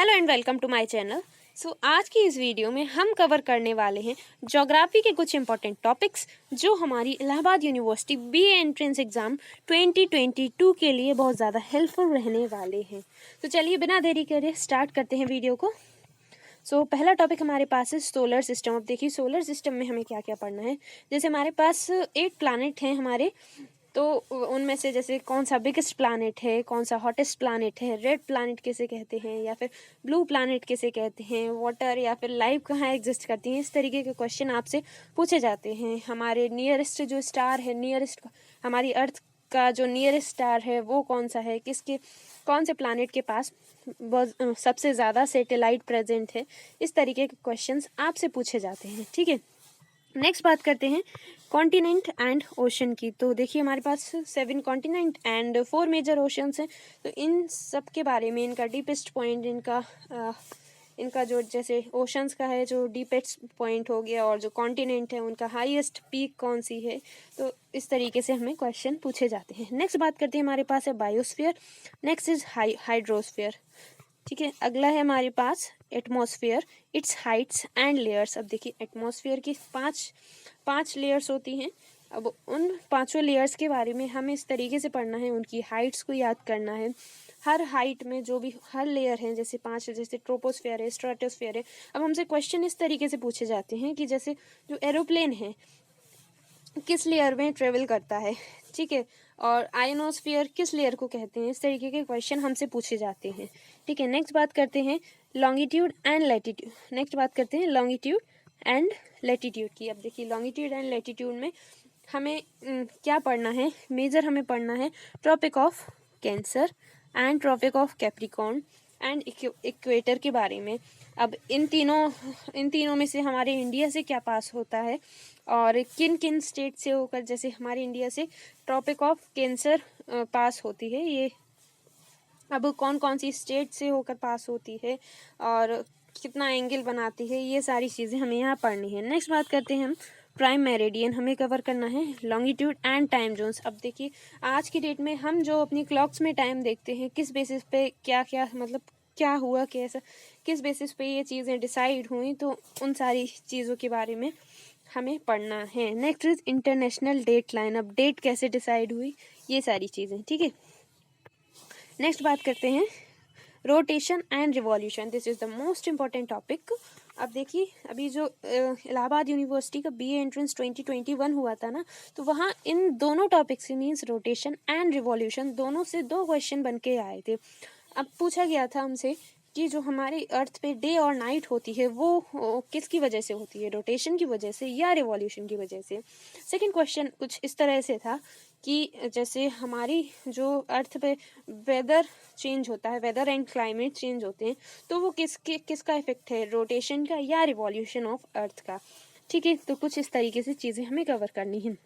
Hello and welcome to my channel. आज की इस वीडियो में हम कवर करने वाले हैं ज्योग्राफी के कुछ इंपॉर्टेंट टॉपिक्स जो हमारी Allahabad university BA entrance exam 2022 के लिए बहुत ज़्यादा हेल्पफुल रहने वाले हैं। तो चलिए बिना देरी करे स्टार्ट करते हैं वीडियो को। पहला टॉपिक हमारे पास है सोलर सिस्टम। अब देखिए सोलर सिस्टम में हमें क्या क्या पढ़ना है। जैसे हमारे पास 8 प्लानट हैं हमारे, तो उनमें से जैसे कौन सा बिगेस्ट प्लानट है, कौन सा हॉटेस्ट प्लानट है, रेड प्लानट किसे कहते हैं या फिर ब्लू प्लानट किसे कहते हैं, वाटर या फिर लाइफ कहाँ एग्जिस्ट करती हैं, इस तरीके के क्वेश्चन आपसे पूछे जाते हैं। हमारे नियरेस्ट जो स्टार है, नियरेस्ट हमारी अर्थ का जो नियरेस्ट स्टार है वो कौन सा है, कौन से प्लानट के पास सबसे ज़्यादा सैटेलाइट प्रेजेंट है, इस तरीके के क्वेश्चंस आपसे पूछे जाते हैं। ठीक है, नेक्स्ट बात करते हैं कॉन्टिनेंट एंड ओशन की। तो देखिए हमारे पास 7 कॉन्टिनेंट एंड 4 मेजर ओशंस हैं। तो इन सब के बारे में, इनका डीपेस्ट पॉइंट, इनका जो जैसे ओशंस का है जो डीपेस्ट पॉइंट हो गया, और जो कॉन्टिनेंट है उनका हाईएस्ट पीक कौन सी है, तो इस तरीके से हमें क्वेश्चन पूछे जाते हैं। नेक्स्ट बात करते हैं हमारे पास है बायोस्फीयर, नेक्स्ट इज हाइड्रोस्फीयर। ठीक है, अगला है हमारे पास atmosphere, its heights and layers. अब देखिए एटमॉस्फेयर की पांच लेयर्स होती हैं। अब उन पांचों लेयर्स के बारे में हमें इस तरीके से पढ़ना है, उनकी हाइट्स को याद करना है। हर हाइट में जो भी हर लेयर है, जैसे 5 जैसे ट्रोपोस्फेयर है, स्ट्रेटोस्फेयर है। अब हमसे क्वेश्चन इस तरीके से पूछे जाते हैं कि जैसे जो एरोप्लेन है किस लेयर में ट्रेवल करता है, ठीक है, और आयनोस्फीयर किस लेयर को कहते हैं, इस तरीके के क्वेश्चन हमसे पूछे जाते हैं। ठीक है, नेक्स्ट बात करते हैं लॉन्गिट्यूड एंड लैटिट्यूड। नेक्स्ट बात करते हैं लॉन्गिट्यूड एंड लैटिट्यूड की। अब देखिए लॉन्गिट्यूड एंड लैटिट्यूड में हमें क्या पढ़ना है, मेजर हमें पढ़ना है tropic of cancer and tropic of capricorn and equator के बारे में। अब इन तीनों में से हमारे इंडिया से क्या पास होता है और किन किन स्टेट से होकर, जैसे हमारे इंडिया से ट्रॉपिक ऑफ कैंसर पास होती है, ये अब कौन कौन सी स्टेट से होकर पास होती है और कितना एंगल बनाती है, ये सारी चीज़ें हमें यहाँ पढ़नी है। नेक्स्ट बात करते हैं हम प्राइम मेरिडियन, हमें कवर करना है लॉन्गिट्यूड एंड टाइम जोन्स। अब देखिए आज की डेट में हम जो अपनी क्लॉक्स में टाइम देखते हैं, किस बेसिस पे क्या क्या मतलब क्या हुआ, कैसा किस बेसिस पे ये चीज़ें डिसाइड हुई, तो उन सारी चीज़ों के बारे में हमें पढ़ना है। Next is international date line. अब डेट कैसे डिसाइड हुई, ये सारी चीज़ें। ठीक है, नेक्स्ट बात करते हैं rotation and revolution. This is the most important topic. अब देखिए अभी जो इलाहाबाद यूनिवर्सिटी का बीए एंट्रेंस 2021 हुआ था ना, तो वहाँ इन दोनों टॉपिक से मीन्स रोटेशन एंड रिवॉल्यूशन दोनों से 2 क्वेश्चन बन के आए थे। अब पूछा गया था हमसे कि जो हमारी अर्थ पे डे और नाइट होती है वो किसकी वजह से होती है, रोटेशन की वजह से या रिवॉल्यूशन की वजह से। सेकंड क्वेश्चन कुछ इस तरह से था कि जैसे हमारी जो अर्थ पे वेदर चेंज होता है, वेदर एंड क्लाइमेट चेंज होते हैं, तो वो किसका इफेक्ट है, रोटेशन का या रिवॉल्यूशन ऑफ अर्थ का। ठीक है, तो कुछ इस तरीके से चीज़ें हमें कवर करनी है।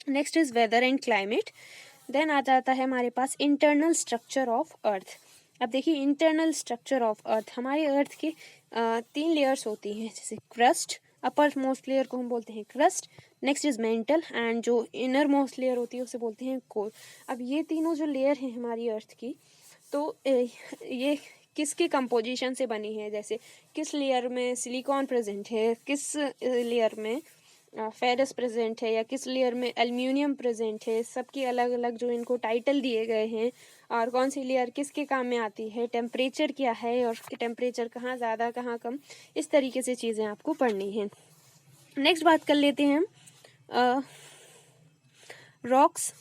Next is weather and climate. Then आ जाता है हमारे पास इंटरनल स्ट्रक्चर ऑफ अर्थ। अब देखिए इंटरनल स्ट्रक्चर ऑफ अर्थ, हमारे अर्थ के 3 लेयर्स होती हैं, जैसे क्रस्ट, अपर मोस्ट लेयर को हम बोलते हैं crust, next is mental and जो इनर मोस्ट लेयर होती है उसे बोलते हैं कोर। अब ये तीनों जो लेयर हैं हमारी अर्थ की, तो ये किसके कंपोजिशन से बनी है, जैसे किस लेयर में सिलिकॉन प्रेजेंट है, किस लेयर में फेरस प्रेजेंट है, या किस लेयर में एल्यूमिनियम प्रेजेंट है, सबकी अलग अलग जो इनको टाइटल दिए गए हैं, और कौन सी लेयर किसके काम में आती है, टेम्परेचर क्या है और टेम्परेचर कहाँ ज़्यादा कहाँ कम, इस तरीके से चीज़ें आपको पढ़नी है। नेक्स्ट बात कर लेते हैं रॉक्स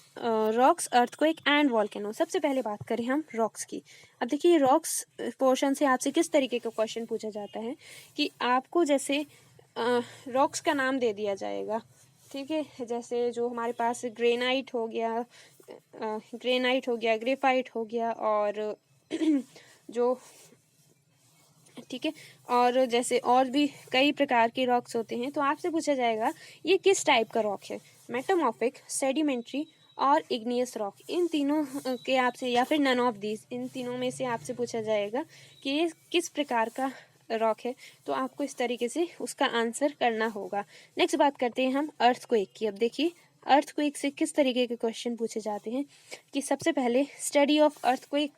अर्थक्वेक एंड वॉल्केनो। सबसे पहले बात करें हम रॉक्स की। अब देखिए रॉक्स पोर्शन से आपसे किस तरीके का क्वेश्चन पूछा जाता है कि आपको जैसे रॉक्स का नाम दे दिया जाएगा। ठीक है, जैसे जो हमारे पास ग्रेनाइट हो गया, ग्रेफाइट हो गया, और जो ठीक है, और जैसे और भी कई प्रकार के रॉक्स होते हैं, तो आपसे पूछा जाएगा ये किस टाइप का रॉक है, मेटामॉर्फिक, सेडिमेंट्री और इग्नियस रॉक। इन तीनों के आपसे, या फिर नन ऑफ दीज, इन तीनों में से आपसे पूछा जाएगा कि ये किस प्रकार का रॉक है, तो आपको इस तरीके से उसका आंसर करना होगा। नेक्स्ट बात करते हैं हम अर्थक्वेक की। अब देखिए अर्थक्वेक से किस तरीके के क्वेश्चन पूछे जाते हैं कि सबसे पहले स्टडी ऑफ अर्थक्वेक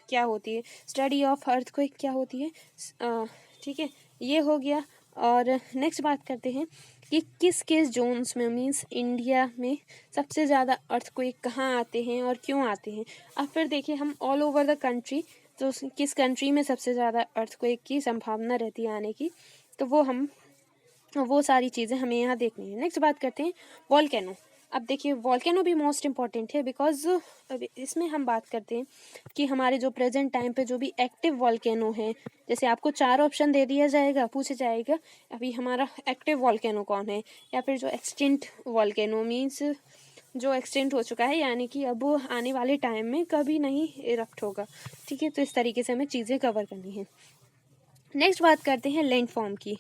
क्या होती है, स्टडी ऑफ अर्थक्वेक क्या होती है, ठीक है, ये हो गया। और नेक्स्ट बात करते हैं कि किस किस जोन्स में, मीन्स इंडिया में सबसे ज़्यादा अर्थक्वेक कहाँ आते हैं और क्यों आते हैं। अब फिर देखिए हम ऑल ओवर द कंट्री, तो किस कंट्री में सबसे ज़्यादा अर्थक्वेक की संभावना रहती है आने की, तो वो सारी चीज़ें हमें यहाँ देखनी है। नेक्स्ट बात करते हैं वॉल्केनो। अब देखिए वॉल्केनो भी मोस्ट इम्पॉर्टेंट है, बिकॉज इसमें हम बात करते हैं कि हमारे जो प्रेजेंट टाइम पे जो भी एक्टिव वॉल्केनो है, जैसे आपको 4 ऑप्शन दे दिया जाएगा, पूछा जाएगा अभी हमारा एक्टिव वॉल्केनो कौन है, या फिर जो एक्सटिंक्ट वॉल्केनो, मीन्स जो एक्सटिंक्ट हो चुका है, यानी कि अब वो आने वाले टाइम में कभी नहीं इरप्ट होगा। ठीक है, तो इस तरीके से हमें चीज़ें कवर करनी है। नेक्स्ट बात करते हैं लैंडफॉर्म की।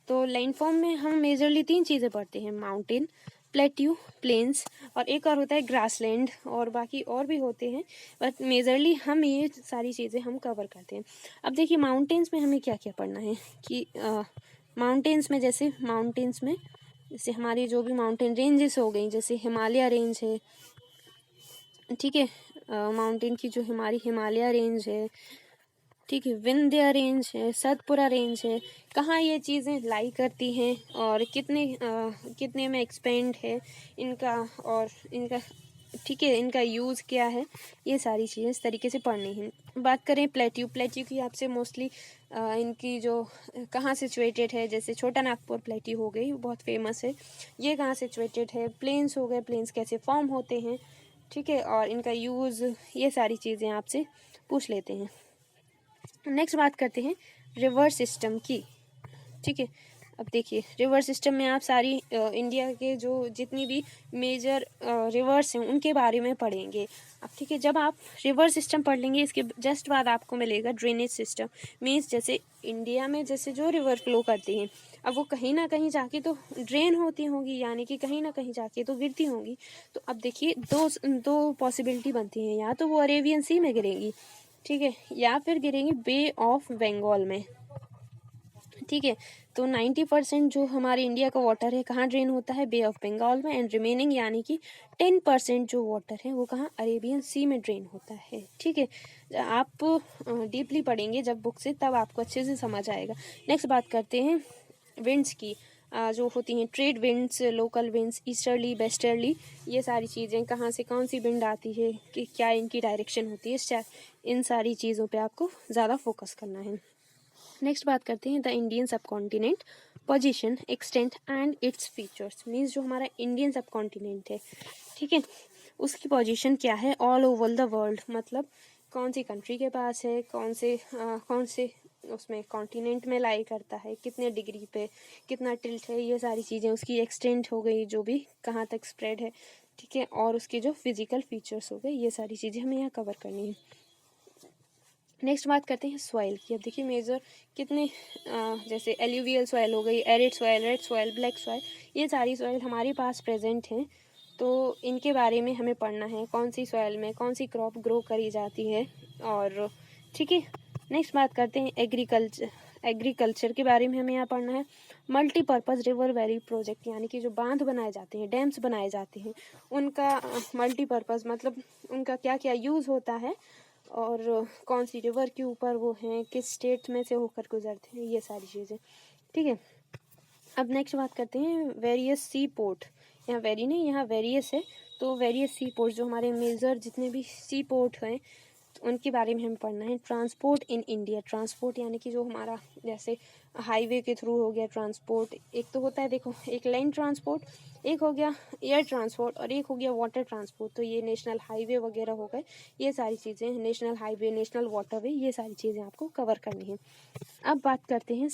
तो लैंडफॉर्म में हम मेजरली 3 चीज़ें पढ़ते हैं, माउंटेन, प्लेट्यू, प्लेन्स, और एक और होता है ग्रासलैंड, और बाकी और भी होते हैं, बट मेजरली हम ये सारी चीज़ें हम कवर करते हैं। अब देखिए माउंटेन्स में हमें क्या क्या पढ़ना है कि माउंटेन्स में जैसे हमारी जो भी माउंटेन रेंजेस हो गई, जैसे हिमालय रेंज है, ठीक है, माउंटेन की जो हमारी हिमालय रेंज है, ठीक है, विंध्य रेंज है, सतपुरा रेंज है, कहाँ ये चीज़ें लाई करती हैं और कितने में एक्सपेंड है इनका, और इनका, ठीक है, इनका यूज़ क्या है, ये सारी चीज़ें इस तरीके से पढ़नी है। बात करें प्लेट्यू की, आपसे मोस्टली इनकी जो कहाँ सिचुएटेड है, जैसे छोटा नागपुर प्लेट्यू हो गई, बहुत फेमस है, ये कहाँ सिचुएटेड है, प्लेन्स हो गए, प्लेन्स कैसे फॉर्म होते हैं, ठीक है, और इनका यूज़, ये सारी चीज़ें आपसे पूछ लेते हैं। नेक्स्ट बात करते हैं रिवर सिस्टम की। ठीक है, अब देखिए रिवर सिस्टम में आप सारी इंडिया के जो जितनी भी मेजर रिवर्स हैं उनके बारे में पढ़ेंगे। अब ठीक है, जब आप रिवर सिस्टम पढ़ लेंगे, इसके जस्ट बाद आपको मिलेगा ड्रेनेज सिस्टम। मीन्स जैसे इंडिया में जैसे जो रिवर फ्लो करती हैं, अब वो कहीं ना कहीं जाके तो ड्रेन होती होंगी, यानी कि कहीं ना कहीं जाके तो गिरती होंगी। तो अब देखिए दो पॉसिबिलिटी बनती हैं, या तो वो अरेबियन सी में गिरेंगी, ठीक है, या फिर गिरेंगी बे ऑफ बंगाल में। ठीक है, तो 90% जो हमारे इंडिया का वाटर है कहाँ ड्रेन होता है, बे ऑफ बंगाल में, एंड रिमेनिंग यानी कि 10% जो वाटर है वो कहाँ, अरेबियन सी में ड्रेन होता है। ठीक है, आप डीपली पढ़ेंगे जब बुक से, तब आपको अच्छे से समझ आएगा। नेक्स्ट बात करते हैं विंड्स की, जो होती हैं trade winds, local winds, easterly, westerly, ये सारी चीज़ें कहाँ से कौन सी विंड आती है, कि क्या इनकी डायरेक्शन होती है, इन सारी चीज़ों पे आपको ज़्यादा फोकस करना है। नेक्स्ट बात करते हैं द इंडियन सब continent, position, extent and its features. Means जो हमारा इंडियन सब कॉन्टिनेंट है, ठीक है, उसकी पोजीशन क्या है ऑल ओवर द वर्ल्ड, मतलब कौन सी कंट्री के पास है, कौन से उसमें कॉन्टिनेंट में लाई करता है, कितने डिग्री पे, कितना टिल्ट है, ये सारी चीज़ें, उसकी एक्सटेंट हो गई, जो भी कहाँ तक स्प्रेड है, ठीक है, और उसके जो फिजिकल फीचर्स हो गए, ये सारी चीज़ें हमें यहाँ कवर करनी है। नेक्स्ट बात करते हैं सॉइल की। अब देखिए मेजर कितने जैसे एल्यूवियल सॉइल हो गई, arid soil, red soil, black soil, ये सारी सॉइल हमारे पास प्रेजेंट हैं, तो इनके बारे में हमें पढ़ना है, कौन सी सॉइल में कौन सी क्रॉप ग्रो करी जाती है, और ठीक है। नेक्स्ट बात करते हैं एग्रीकल्चर के बारे में हमें यहाँ पढ़ना है। मल्टीपर्पज़ रिवर वैली प्रोजेक्ट, यानी कि जो बांध बनाए जाते हैं, डैम्स बनाए जाते हैं, उनका मल्टीपर्पज़ मतलब उनका क्या क्या यूज़ होता है, और कौन सी रिवर के ऊपर वो हैं, किस स्टेट में से होकर गुजरते हैं, ये सारी चीज़ें। ठीक है, अब नेक्स्ट बात करते हैं वेरियस सी पोर्ट। यहाँ वेरी नहीं, यहाँ वेरियस है, तो वेरियस सी पोर्ट जो हमारे मेजर जितने भी सी पोर्ट हैं, तो उनके बारे में हमें पढ़ना है। ट्रांसपोर्ट इन इंडिया, ट्रांसपोर्ट यानी कि जो हमारा जैसे हाईवे के थ्रू हो गया ट्रांसपोर्ट, एक तो होता है देखो, एक लैंड ट्रांसपोर्ट, एक हो गया एयर ट्रांसपोर्ट, और एक हो गया वाटर ट्रांसपोर्ट। तो ये नेशनल हाईवे वगैरह हो गए, ये सारी चीज़ें, नेशनल हाईवे, नेशनल वाटरवे, ये सारी चीज़ें आपको कवर करनी है। अब बात करते हैं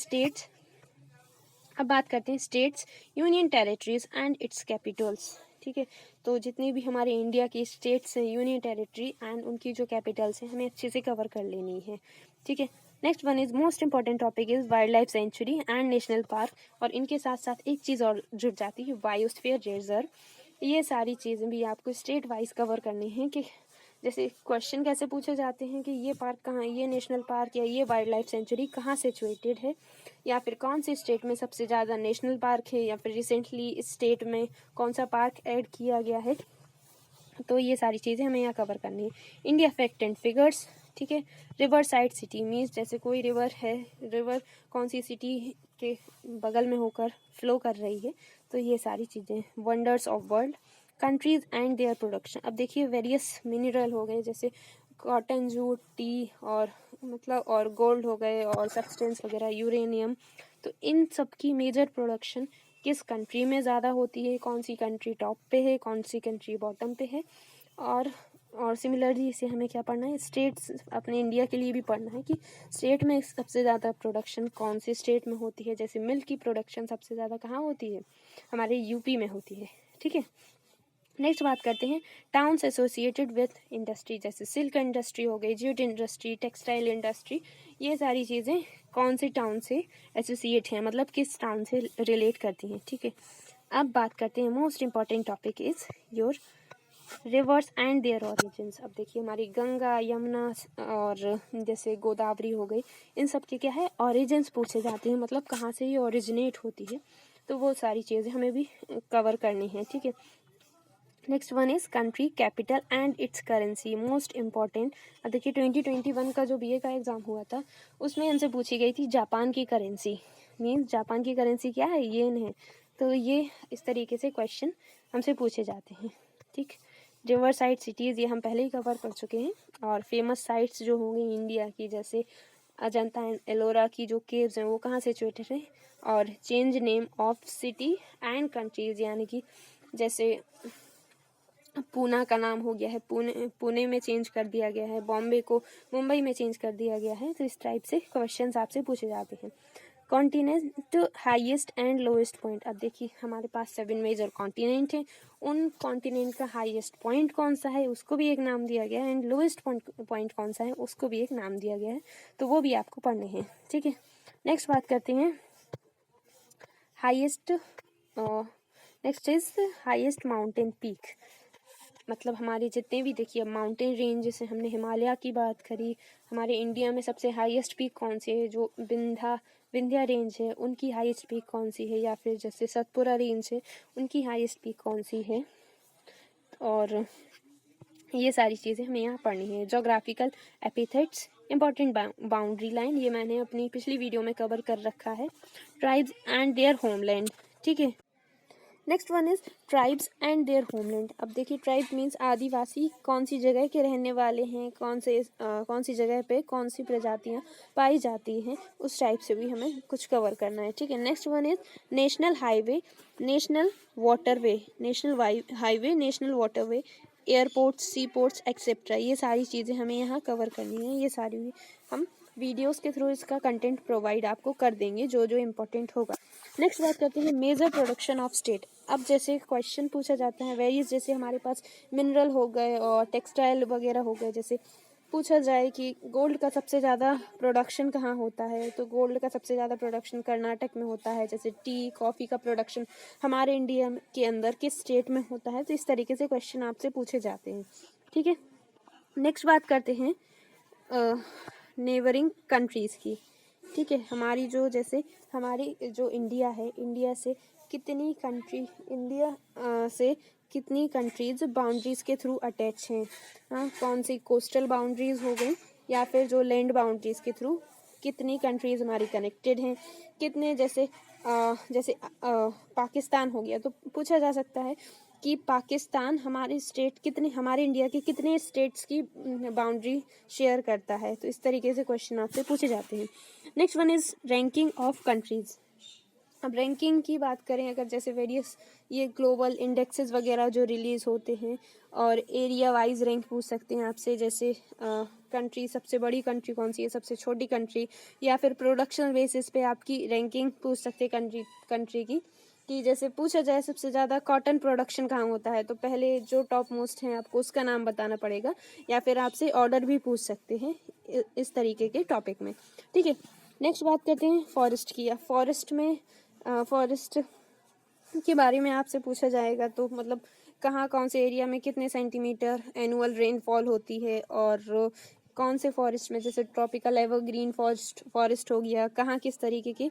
states, union territories and it's Capitals. ठीक है, तो जितनी भी हमारे इंडिया की स्टेट्स हैं, यूनियन टेरिटरी एंड उनकी जो कैपिटल्स हैं, हमें अच्छे से कवर कर लेनी है। ठीक है, next one is most important topic is wild life sanctuary and national park, और इनके साथ साथ एक चीज़ और जुड़ जाती है, बायोस्फीयर रिजर्व। ये सारी चीज़ें भी आपको स्टेट वाइज कवर करनी है, कि जैसे क्वेश्चन कैसे पूछे जाते हैं कि ये पार्क कहाँ, ये नेशनल पार्क या ये वाइल्ड लाइफ सेंचुरी कहाँ सिचुएटेड है, या फिर कौन सी स्टेट में सबसे ज़्यादा नेशनल पार्क है, या फिर रिसेंटली इस स्टेट में कौन सा पार्क ऐड किया गया है। तो ये सारी चीज़ें हमें यहाँ कवर करनी है। इंडिया फैक्ट एंड फिगर्स, ठीक है। रिवर साइड सिटी मीन्स जैसे कोई रिवर है, रिवर कौन सी सिटी के बगल में होकर फ्लो कर रही है, तो ये सारी चीज़ें। Wonders of world, countries and their production. अब देखिए वेरियस मिनरल हो गए जैसे कॉटन, जूट, टी और मतलब और गोल्ड हो गए और सब्सटेंस वगैरह, यूरेनियम। तो इन सब की मेजर प्रोडक्शन किस कंट्री में ज़्यादा होती है, कौन सी कंट्री टॉप पे है, कौन सी कंट्री बॉटम पे है। और सिमिलरली इसे हमें क्या पढ़ना है, स्टेट्स अपने इंडिया के लिए भी पढ़ना है कि स्टेट में सबसे ज़्यादा प्रोडक्शन कौन से स्टेट में होती है। जैसे मिल्क की प्रोडक्शन सबसे ज़्यादा कहाँ होती है, हमारे यूपी में होती है, ठीक है। नेक्स्ट बात करते हैं टाउन्स एसोसिएटेड विथ इंडस्ट्री, जैसे सिल्क इंडस्ट्री हो गई, जूट इंडस्ट्री, टेक्सटाइल इंडस्ट्री। ये सारी चीज़ें कौन से टाउन से एसोसिएट हैं, मतलब किस टाउन से रिलेट करती हैं, ठीक है। अब बात करते हैं most important topic is your rivers and their origins. अब देखिए हमारी गंगा, यमुना और जैसे गोदावरी हो गई, इन सब के क्या है ऑरिजिन्स पूछे जाते हैं, मतलब कहाँ से ये ओरिजिनेट होती है। तो वो सारी चीज़ें हमें भी कवर करनी है, ठीक है। Next one is country capital and it's currency, most important. अब देखिए 2021 का जो बीए का एग्ज़ाम हुआ था उसमें हमसे पूछी गई थी जापान की करेंसी, मीन्स जापान की करेंसी क्या है, येन है। तो ये इस तरीके से क्वेश्चन हमसे पूछे जाते हैं, ठीक। रिवर साइड सिटीज़ ये हम पहले ही कवर कर चुके हैं। और फेमस साइट्स जो होंगी इंडिया की, जैसे अजंता एंड एलोरा की जो केव्स हैं वो कहाँ सिचुएटेड है। और change name of city and countries, यानी कि जैसे पूना का नाम हो गया है, पुणे में चेंज कर दिया गया है, बॉम्बे को मुंबई में चेंज कर दिया गया है। तो इस टाइप से क्वेश्चंस आपसे पूछे जाते हैं। Continent highest and lowest point. अब देखिए हमारे पास 7 मेजर कॉन्टिनेंट हैं, उन कॉन्टिनेंट का हाईएस्ट पॉइंट कौन सा है उसको भी एक नाम दिया गया है, एंड लोएस्ट पॉइंट कौन सा है उसको भी एक नाम दिया गया है। तो वो भी आपको पढ़ने हैं, ठीक है। नेक्स्ट बात करते हैं highest, next is highest mountain peak. मतलब हमारे जितने भी देखिए माउंटेन रेंज, जैसे हमने हिमालय की बात करी, हमारे इंडिया में सबसे हाईएस्ट पीक कौन सी है, जो विंध्या रेंज है उनकी हाईएस्ट पीक कौन सी है, या फिर जैसे सतपुरा रेंज है उनकी हाईएस्ट पीक कौन सी है। और ये सारी चीज़ें हमें यहाँ पढ़नी है। Geographical epithets, important boundary line, ये मैंने अपनी पिछली वीडियो में कवर कर रखा है। ट्राइब्स एंड देयर होमलैंड, ठीक है। Next one is tribes and their homeland. अब देखिए ट्राइब मीन्स आदिवासी कौन सी जगह के रहने वाले हैं, कौन सी जगह पे कौन सी प्रजातियां पाई जाती हैं, उस टाइप से भी हमें कुछ कवर करना है, ठीक है। Next one is national highway, national waterway, national waterway, airports, sea ports etcetera. ये सारी चीज़ें हमें यहाँ कवर करनी है। ये सारी हम वीडियोस के थ्रू इसका कंटेंट प्रोवाइड आपको कर देंगे जो जो इम्पोर्टेंट होगा। नेक्स्ट बात करते हैं मेजर प्रोडक्शन ऑफ स्टेट। अब जैसे क्वेश्चन पूछा जाता है वेरियस, जैसे हमारे पास मिनरल हो गए और टेक्सटाइल वगैरह हो गए, जैसे पूछा जाए कि गोल्ड का सबसे ज़्यादा प्रोडक्शन कहाँ होता है, तो गोल्ड का सबसे ज़्यादा प्रोडक्शन कर्नाटक में होता है। जैसे टी, कॉफ़ी का प्रोडक्शन हमारे इंडिया के अंदर किस स्टेट में होता है। तो इस तरीके से क्वेश्चन आपसे पूछे जाते हैं, ठीक है। नेक्स्ट बात करते हैं नेबरिंग कंट्रीज़ की, ठीक है। हमारी जो जैसे हमारी जो इंडिया है, इंडिया से कितनी कंट्रीज़ बाउंड्रीज़ के थ्रू अटैच हैं। हाँ, कौन सी कोस्टल बाउंड्रीज़ हो गई या फिर जो लैंड बाउंड्रीज़ के थ्रू कितनी कंट्रीज़ हमारी कनेक्टेड हैं, कितने जैसे पाकिस्तान हो गया तो पूछा जा सकता है कि पाकिस्तान हमारे इंडिया के कितने स्टेट्स की बाउंड्री शेयर करता है। तो इस तरीके से क्वेश्चन आपसे पूछे जाते हैं। Next one is ranking of countries. अब रैंकिंग की बात करें अगर, जैसे वेरियस ये ग्लोबल इंडेक्सेस वगैरह जो रिलीज़ होते हैं, और एरिया वाइज रैंक पूछ सकते हैं आपसे, जैसे कंट्री सबसे बड़ी कंट्री कौन सी है, सबसे छोटी कंट्री, या फिर प्रोडक्शन बेसिस पे आपकी रैंकिंग पूछ सकते हैं कंट्री की। कि जैसे पूछा जाए सबसे ज़्यादा कॉटन प्रोडक्शन कहाँ होता है, तो पहले जो टॉप मोस्ट हैं आपको उसका नाम बताना पड़ेगा, या फिर आपसे ऑर्डर भी पूछ सकते हैं इस तरीके के टॉपिक में, ठीक है। नेक्स्ट बात करते हैं फॉरेस्ट की। फॉरेस्ट के बारे में आपसे पूछा जाएगा तो मतलब कहाँ कौन से एरिया में कितने सेंटीमीटर एनुअल रेनफॉल होती है, और कौन से फॉरेस्ट में, जैसे ट्रॉपिकल एवरग्रीन फॉरेस्ट हो गया, कहाँ किस तरीके की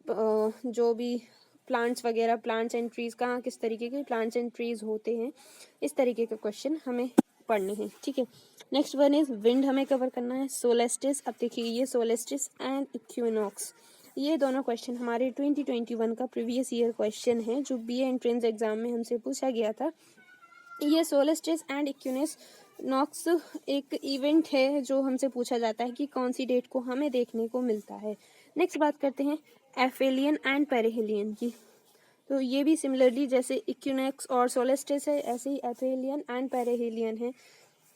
जो भी प्लांट्स एंड ट्रीज़, कहाँ किस तरीके के प्लांट्स एंड ट्रीज़ होते हैं। इस तरीके के क्वेश्चन हमें पढ़ने हैं, ठीक है। नेक्स्ट वन इज विंड हमें कवर करना है, सोलेस्टिस। अब देखिए ये सोलेस्टिस एंड इक्विनॉक्स, ये दोनों क्वेश्चन हमारे 2021 का प्रीवियस ईयर क्वेश्चन है जो बीए एंट्रेंस एग्जाम में हमसे पूछा गया था। ये सोलेस्टिस एंड इक्विनॉक्स एक इवेंट है जो हमसे पूछा जाता है कि कौन सी डेट को हमें देखने को मिलता है। नेक्स्ट बात करते हैं एफेलियन एंड पेरिहेलियन की। तो ये भी सिमिलरली जैसे इक्विनॉक्स और सोलेस्टिस है, ऐसे ही एफेलियन एंड पेरिहेलियन है,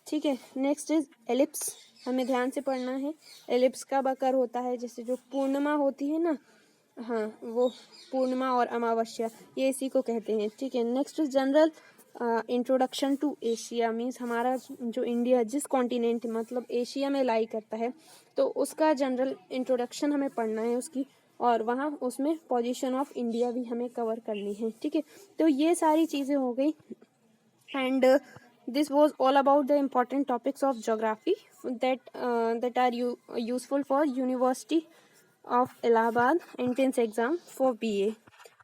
ठीक है। नेक्स्ट इज एलिप्स, हमें ध्यान से पढ़ना है। एलिप्स कब अकर होता है, जैसे जो पूर्णिमा होती है ना, हाँ वो पूर्णिमा और अमावस्या, ये इसी को कहते हैं, ठीक है। Next is general introduction to Asia, means हमारा जो इंडिया जिस कॉन्टिनेंट मतलब एशिया में लाई करता है, तो उसका जनरल इंट्रोडक्शन हमें पढ़ना है उसकी, और वहाँ उसमें पोजीशन ऑफ इंडिया भी हमें कवर करनी है, ठीक है। तो ये सारी चीज़ें हो गई, and this was all about the important topics of geography that are useful for University of Allahabad entrance exam for BA.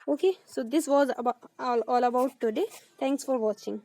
Okay, so this was all about today. Thanks for watching.